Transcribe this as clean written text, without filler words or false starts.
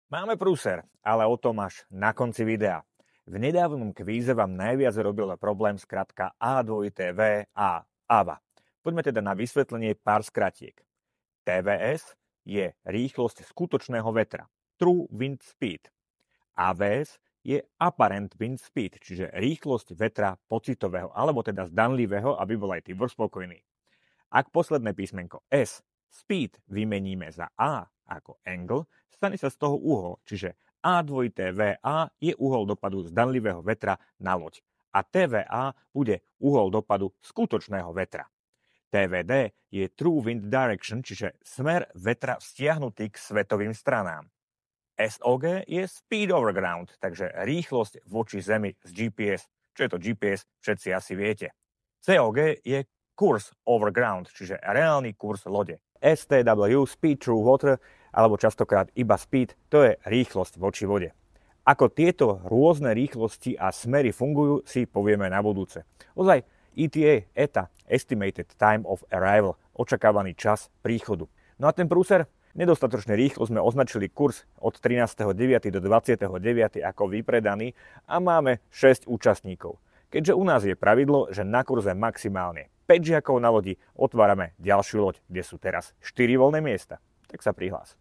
Máme prúser, ale o tom až na konci videa. V nedávnom kvíze vám najviac robil problém skratka A2TV a AVA. Poďme teda na vysvetlenie pár skratiek. TVS je rýchlosť skutočného vetra, True Wind Speed. AVS je Apparent Wind Speed, čiže rýchlosť vetra pocitového, alebo teda zdanlivého, aby bol aj Tibor spokojný. Ak posledné písmenko S, speed, vymeníme za A ako angle, stane sa z toho uhol, čiže A2TVA je uhol dopadu zdanlivého vetra na loď a TVA bude uhol dopadu skutočného vetra. TVD je True Wind Direction, čiže smer vetra vztiahnutý k svetovým stranám. SOG je Speed over ground, takže rýchlosť voči Zemi z GPS. Čo je to GPS, všetci asi viete. COG je Course over ground, čiže reálny kurz lode. STW, Speed through water, alebo častokrát iba speed, to je rýchlosť voči vode. Ako tieto rôzne rýchlosti a smery fungujú, si povieme na budúce. Ozaj, ETA, Estimated Time of Arrival, očakávaný čas príchodu. No a ten prúser? Nedostatočne rýchlo sme označili kurz od 13.9. do 29. ako vypredaný a máme 6 účastníkov. Keďže u nás je pravidlo, že na kurze maximálne 5 žiakov na lodi, otvárame ďalšiu loď, kde sú teraz 4 voľné miesta. Tak sa prihlás.